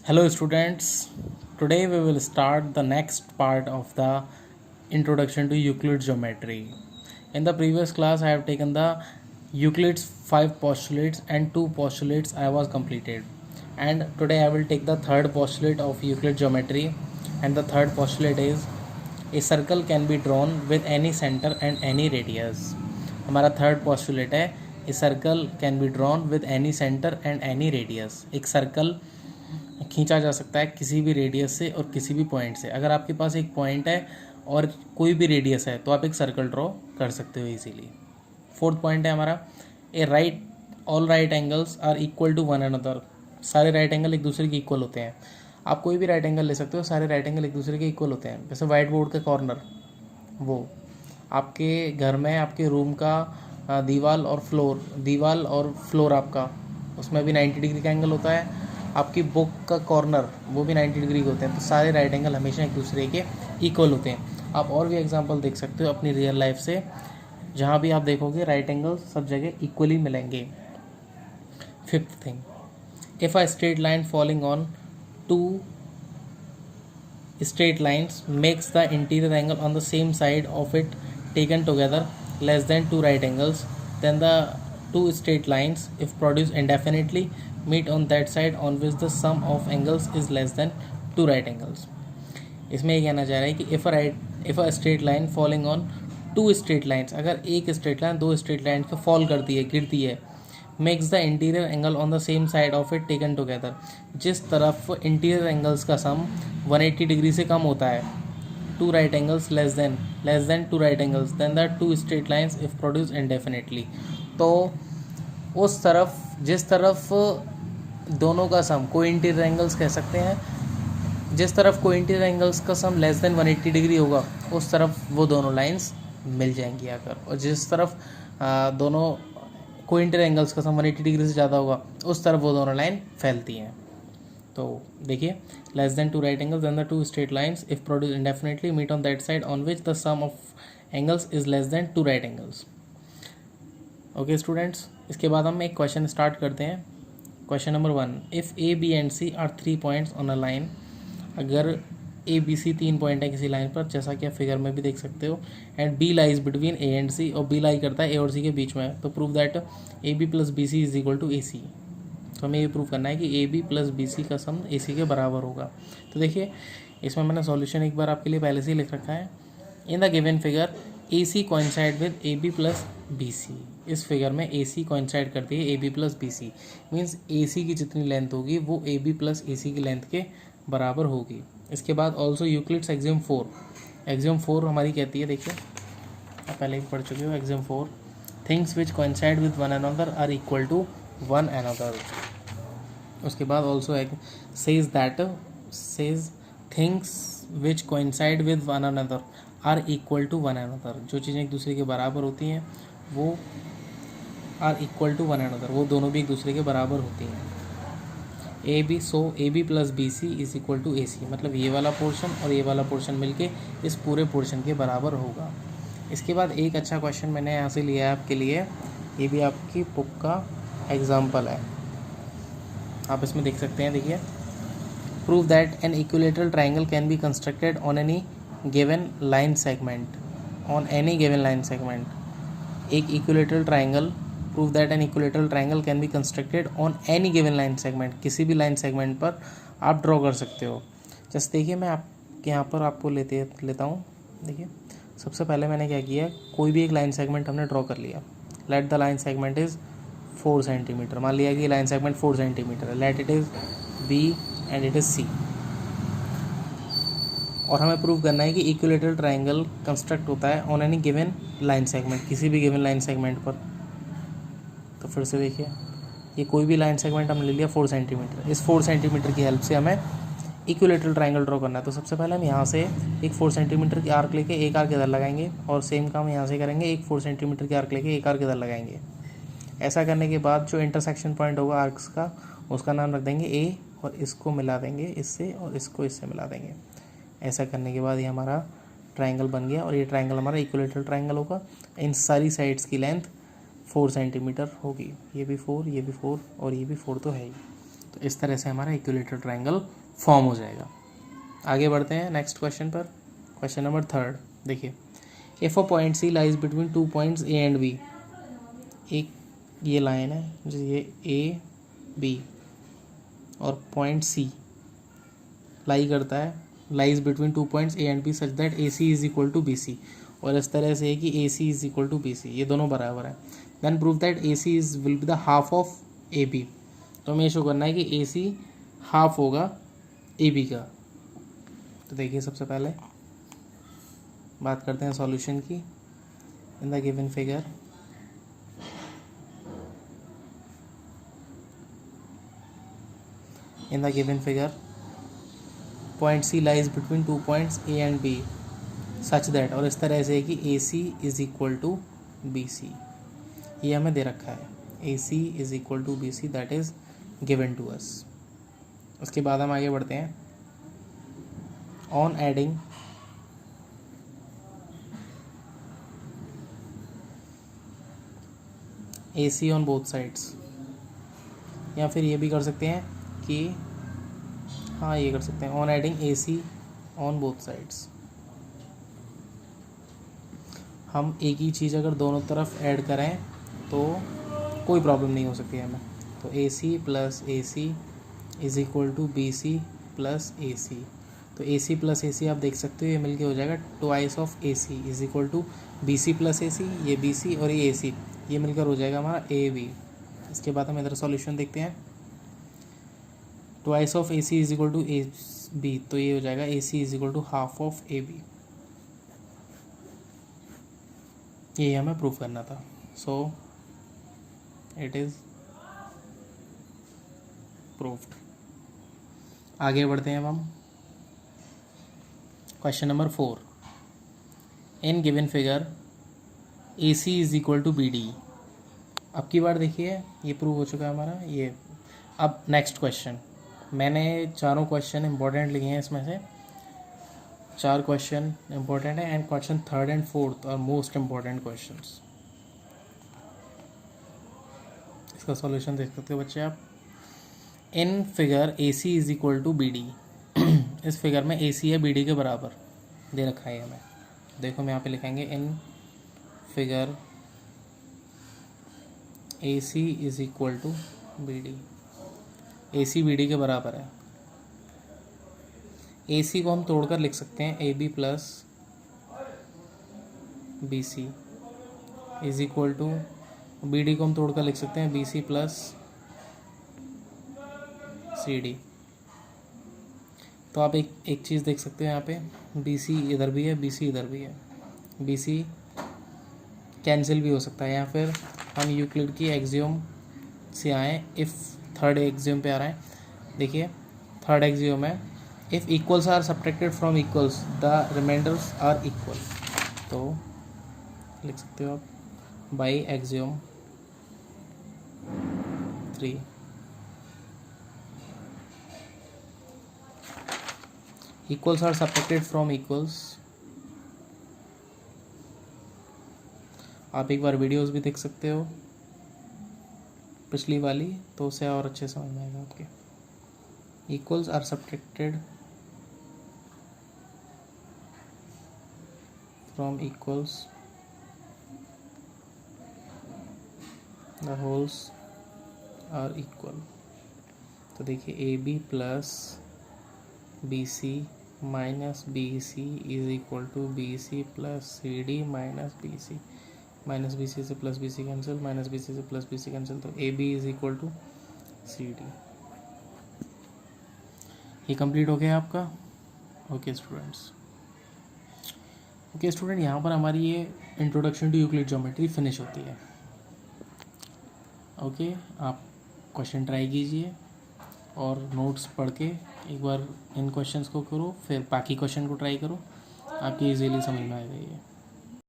Hello students, today we will start the next part of the introduction to Euclid's geometry. In the previous class I have taken the Euclid's 5 postulates and 2 postulates I was completed. And today I will take the third postulate of Euclid geometry, and the third postulate is a circle can be drawn with any center and any radius. हमारा third postulate है a circle can be drawn with any center and any radius. एक circle खींचा जा सकता है किसी भी radius से और किसी भी पॉइंट से. अगर आपके पास एक पॉइंट है और कोई भी रेडियस है तो आप एक सर्कल ड्रॉ कर सकते हो इजीली. फोर्थ पॉइंट है हमारा all right angles are equal to one another. सारे राइट एंगल एक दूसरे के इक्वल होते हैं. आप कोई भी राइट एंगल ले सकते हो, सारे राइट एंगल एक दूसरे के इक्वल होते हैं. जैसे वाइट बोर्ड का कॉर्नर, वो आपके घर में आपके रूम का दीवाल और फ्लोर आपका, उसमें भी 90 डिग्री का एंगल होता है. आपकी बुक का कॉर्नर वो भी 90 डिग्री के होते हैं. तो सारे राइट एंगल हमेशा एक दूसरे के इक्वल होते हैं. आप और भी एग्जांपल देख सकते हो अपनी रियल लाइफ से, जहाँ भी आप देखोगे राइट एंगल सब जगह इक्वली मिलेंगे. Fifth thing, if a straight line falling on two straight lines makes the interior angle on the same side of it taken together less than two right angles, then the two straight lines, if produced indefinitely, meet on that side on which the sum of angles is less than two right angles. इसमें ये कहना चाह रहा है कि if a straight line falling on two straight lines, अगर एक straight line दो स्ट्रेट लाइन पे फॉल करती है, गिरती है, makes the interior angle on the same side of it taken together, जिस तरफ इंटीरियर एंगल्स का सम 180 डिग्री से कम होता है, two right angles less than two right angles, then the two straight lines if produce indefinitely. तो उस तरफ जिस तरफ दोनों का सम कोई इंटीरियर एंगल्स कह सकते हैं, जिस तरफ कोई इंटीरियर एंगल्स का सम लेस देन 180 डिग्री होगा उस तरफ वो दोनों लाइंस मिल जाएंगी आकर, और जिस तरफ दोनों कोई इंटीरियर एंगल्स का सम 180 डिग्री से ज़्यादा होगा उस तरफ वो दोनों लाइन फैलती हैं. तो देखिए, less than two right angles then the two straight lines if produce indefinitely meet on that side on which the sum of angles is less than two right angles. Okay students, इसके बाद हम एक question start करते हैं. Question number 1, if A B and C are 3 points on a line, अगर A B C 3 point है किसी line पर, जैसा कि आप फिगर में भी देख सकते हो, and B lies between A and C, और बी लाई करता है ए और सी के बीच में, तो prove that A B plus B C is equal to A C. तो हमें ये प्रूव करना है कि A B plus B C का सम ए सी के बराबर होगा. तो देखिए, इसमें मैंने सॉल्यूशन एक बार आपके लिए पहले से ही लिख रखा है. In the given figure A C coincide with A B plus B C. इस फिगर में ए सी कोइंसाइड करती है A B plus B C, means A C की जितनी लेंथ होगी वो ए बी प्लस ए सी की लेंथ के बराबर होगी. इसके बाद ऑल्सो यूक्लिड्स एक्सियम 4 हमारी कहती है, देखिए आप पहले भी पढ़ चुके हो, axiom 4, things which coincide with one another are equal to one another. उसके बाद also says things which coincide with one another are equal to one another. जो चीज़ें एक दूसरे के बराबर होती हैं वो are equal to one another, वो दोनों भी एक दूसरे के बराबर होती हैं. A B plus B C is equal to A C, मतलब ये वाला पोर्शन और ये वाला पोर्शन मिलके इस पूरे पोर्शन के बराबर होगा. इसके बाद एक अच्छा क्वेश्चन मैंने यहाँ से लिया है आपके लिए, ये भी आपकी बुक का एग्जाम्पल है, आप इसमें देख सकते हैं. देखिए, prove that an equilateral triangle can be constructed on any given line segment. एक equilateral triangle, prove that an equilateral triangle can be constructed on any given line segment. किसी भी लाइन सेगमेंट पर आप ड्रॉ कर सकते हो. Just देखिए, मैं आपके यहाँ पर आपको लेता हूँ. देखिए, सबसे पहले मैंने क्या किया, कोई भी एक लाइन सेगमेंट हमने ड्रॉ कर लिया. Let the line segment is 4 centimetre. मान लिया कि लाइन सेगमेंट 4 सेंटीमीटर है. Let it is B and it is C. और हमें प्रूव करना है कि इक्विलेटरल ट्राइंगल कंस्ट्रक्ट होता है on any given line segment, किसी भी गिवन लाइन सेगमेंट पर. तो फिर से देखिए, ये कोई भी लाइन सेगमेंट हमने ले लिया 4 सेंटीमीटर. इस 4 सेंटीमीटर की हेल्प से हमें इक्विलेटरल ट्राइंगल ड्रॉ करना है. तो सबसे पहले हम यहाँ से एक 4 सेंटीमीटर की आर्क लेके एक आर्क इधर लगाएंगे, और सेम काम यहाँ से करेंगे, एक 4 सेंटीमीटर की आर्क लेके एक आर्क इधर लगाएंगे. ऐसा करने के बाद जो इंटरसेक्शन पॉइंट होगा आर्क्स का, उसका नाम रख देंगे ए, और इसको मिला देंगे इससे और इसको इससे मिला देंगे. ऐसा करने के बाद ये हमारा ट्राइंगल बन गया, और ये ट्राइंगल हमारा इक्विलेटरल ट्राइंगल होगा. इन सारी साइड्स की लेंथ 4 सेंटीमीटर होगी. ये भी 4 और ये भी 4 तो है ही. तो इस तरह से हमारा इक्विलेटरल ट्रायंगल फॉर्म हो जाएगा। आगे बढ़ते हैं नेक्स्ट क्वेश्चन पर। क्वेश्चन नंबर 3 देखिए, if a point C lies between 2 points A and B, एक ये लाइन है जो ये ए बी और पॉइंट सी लाई करता है, lies between 2 points A and B such that A C is equal to B C, और इस तरह से है कि A C is equal to B C, ये दोनों बराबर है। Then prove that A C is will be the half of A B, तो हमें शो करना है कि ए सी हाफ होगा ए बी का। तो देखिए सबसे पहले बात करते हैं सॉल्यूशन की। In the given figure point C lies between 2 points A and B such that, और इस तरह से है कि A C is equal to B C, ये हमें दे रखा है। A C is equal to B C, that is given to us. उसके बाद हम आगे बढ़ते हैं। On adding A C on both sides, या फिर ये भी कर सकते हैं कि हाँ ये कर सकते हैं, on adding A C on both sides. हम एक ही चीज़ अगर दोनों तरफ ऐड करें तो कोई प्रॉब्लम नहीं हो सकती हमें। तो A C plus A C is equal to B C plus A C, तो ए सी प्लस ए सी आप देख सकते हो ये मिलके हो जाएगा twice of A C is equal to B C plus A C, ये बी सी और ये ए सी, ये मिलकर हो जाएगा हमारा ए बी। इसके बाद हम इधर सॉल्यूशन देखते हैं। Twice of A C is equal to A B, तो ये हो जाएगा A C is equal to half of A B, ये हमें प्रूफ करना था। So it is proofed. आगे बढ़ते हैं अब हम। Question number 4, in given figure A C is equal to B D. अब की बार देखिए ये प्रूव हो चुका है हमारा ये। अब नेक्स्ट क्वेश्चन, मैंने चारों क्वेश्चन इंपॉर्टेंट लिखे हैं, इसमें से 4 क्वेश्चन इंपॉर्टेंट है, and question 3rd and 4th are most important questions. इसका सॉल्यूशन देख सकते हो बच्चे आप। In figure A C is equal to B D, इस फिगर में ए सी है बी डी के बराबर दे रखा है हमें। देखो हम यहाँ पे लिखेंगे in figure A C is equal to B D, A C B D के बराबर है। ए सी को हम तोड़कर लिख सकते हैं A B plus B C is equal to, B D को हम तोड़कर लिख सकते हैं B C plus C D. तो आप एक चीज़ देख सकते हो यहाँ पे, बी सी इधर भी है, बी सी इधर भी है, बी सी कैंसिल भी हो सकता है, या फिर हम यूक्लिड की एक्सियोम से आए। इफ़ 3rd एक्सियोम पे आ रहा है, देखिए 3rd एक्सियोम है, if equals are subtracted from equals the remainders are equal. तो लिख सकते हो आप by axiom 3, equals are subtracted from equals. आप एक बार वीडियोस भी देख सकते हो पिछली वाली, तो उसे और अच्छे समझ में आएगा आपके। Equals are subtracted from equals, the wholes are equal. तो देखिए A B plus B C minus B C is equal to B C plus C D minus B C, minus B C से plus B C cancel, minus B C से plus B C cancel, तो A B is equal to C D. ये complete हो गया आपका। Okay students, यहाँ पर हमारी ये introduction to Euclid geometry finish होती है। ओके, आप क्वेश्चन ट्राई कीजिए और नोट्स पढ़ के एक बार इन क्वेश्चंस को करो, फिर बाकी क्वेश्चन को ट्राई करो, आपकी इजीली समझ में आ जाएगी।